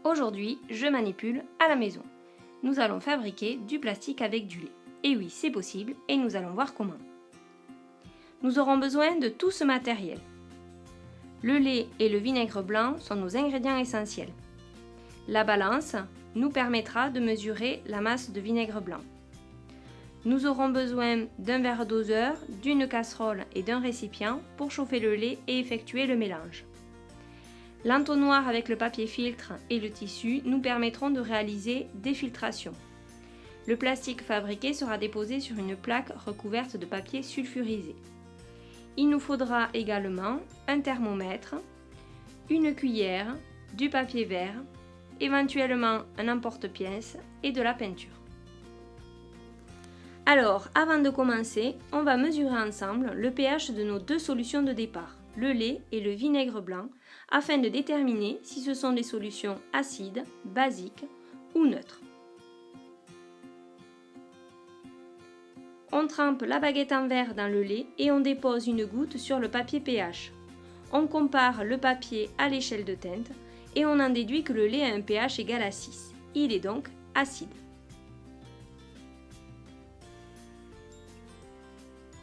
Aujourd'hui, je manipule à la maison. Nous allons fabriquer du plastique avec du lait. Et oui, c'est possible et nous allons voir comment. Nous aurons besoin de tout ce matériel. Le lait et le vinaigre blanc sont nos ingrédients essentiels. La balance nous permettra de mesurer la masse de vinaigre blanc. Nous aurons besoin d'un verre doseur, d'une casserole et d'un récipient pour chauffer le lait et effectuer le mélange. L'entonnoir avec le papier filtre et le tissu nous permettront de réaliser des filtrations. Le plastique fabriqué sera déposé sur une plaque recouverte de papier sulfurisé. Il nous faudra également un thermomètre, une cuillère, du papier vert, éventuellement un emporte-pièce et de la peinture. Alors, avant de commencer, on va mesurer ensemble le pH de nos deux solutions de départ, le lait et le vinaigre blanc, afin de déterminer si ce sont des solutions acides, basiques ou neutres. On trempe la baguette en verre dans le lait et on dépose une goutte sur le papier pH. On compare le papier à l'échelle de teinte et on en déduit que le lait a un pH égal à 6. Il est donc acide.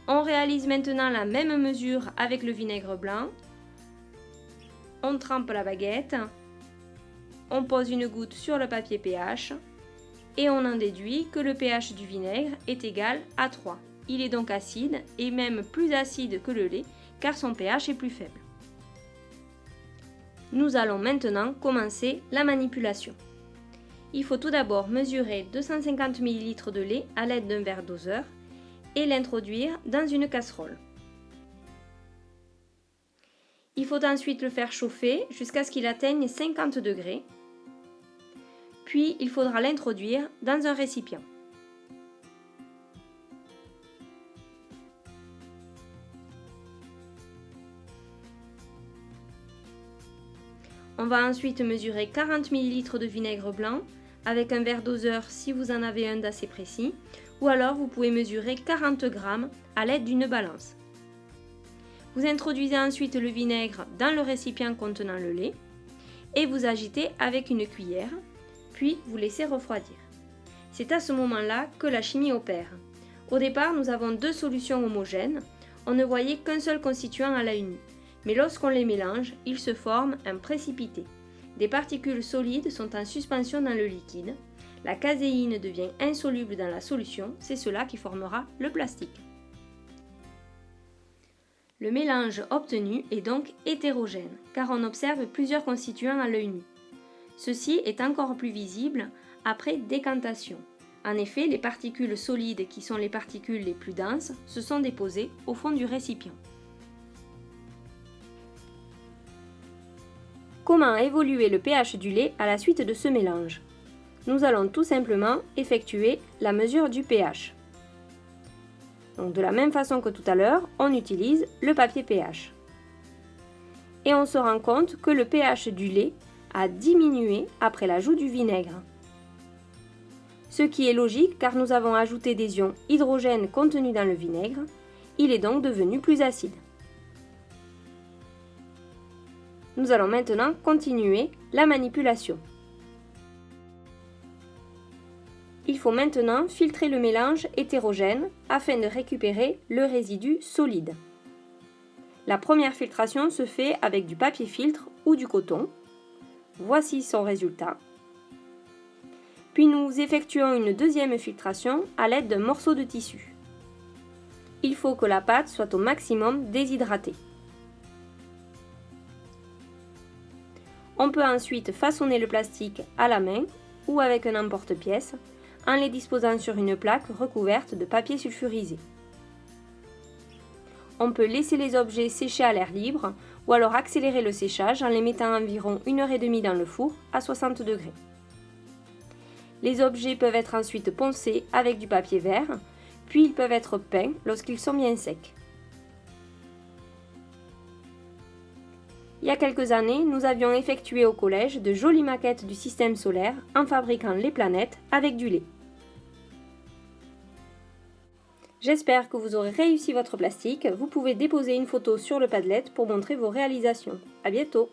On réalise maintenant la même mesure avec le vinaigre blanc. On trempe la baguette, on pose une goutte sur le papier pH et on en déduit que le pH du vinaigre est égal à 3. Il est donc acide et même plus acide que le lait car son pH est plus faible. Nous allons maintenant commencer la manipulation. Il faut tout d'abord mesurer 250 ml de lait à l'aide d'un verre doseur et l'introduire dans une casserole. Il faut ensuite le faire chauffer jusqu'à ce qu'il atteigne 50 degrés. Puis il faudra l'introduire dans un récipient. On va ensuite mesurer 40 ml de vinaigre blanc avec un verre doseur si vous en avez un d'assez précis, ou alors vous pouvez mesurer 40 g à l'aide d'une balance. Vous introduisez ensuite le vinaigre dans le récipient contenant le lait et vous agitez avec une cuillère, puis vous laissez refroidir. C'est à ce moment-là que la chimie opère. Au départ, nous avons deux solutions homogènes, on ne voyait qu'un seul constituant à l'œil nu, mais lorsqu'on les mélange, il se forme un précipité. Des particules solides sont en suspension dans le liquide. La caséine devient insoluble dans la solution, c'est cela qui formera le plastique. Le mélange obtenu est donc hétérogène, car on observe plusieurs constituants à l'œil nu. Ceci est encore plus visible après décantation. En effet, les particules solides, qui sont les particules les plus denses, se sont déposées au fond du récipient. Comment évoluer le pH du lait à la suite de ce mélange ? Nous allons tout simplement effectuer la mesure du pH. Donc de la même façon que tout à l'heure, on utilise le papier pH. Et on se rend compte que le pH du lait a diminué après l'ajout du vinaigre. Ce qui est logique car nous avons ajouté des ions hydrogènes contenus dans le vinaigre, il est donc devenu plus acide. Nous allons maintenant continuer la manipulation. Il faut maintenant filtrer le mélange hétérogène afin de récupérer le résidu solide. La première filtration se fait avec du papier filtre ou du coton. Voici son résultat. Puis nous effectuons une deuxième filtration à l'aide d'un morceau de tissu. Il faut que la pâte soit au maximum déshydratée. On peut ensuite façonner le plastique à la main ou avec un emporte-pièce en les disposant sur une plaque recouverte de papier sulfurisé. On peut laisser les objets sécher à l'air libre ou alors accélérer le séchage en les mettant environ 1h30 dans le four à 60 degrés. Les objets peuvent être ensuite poncés avec du papier vert, puis ils peuvent être peints lorsqu'ils sont bien secs. Il y a quelques années, nous avions effectué au collège de jolies maquettes du système solaire en fabriquant les planètes avec du lait. J'espère que vous aurez réussi votre plastique. Vous pouvez déposer une photo sur le Padlet pour montrer vos réalisations. À bientôt!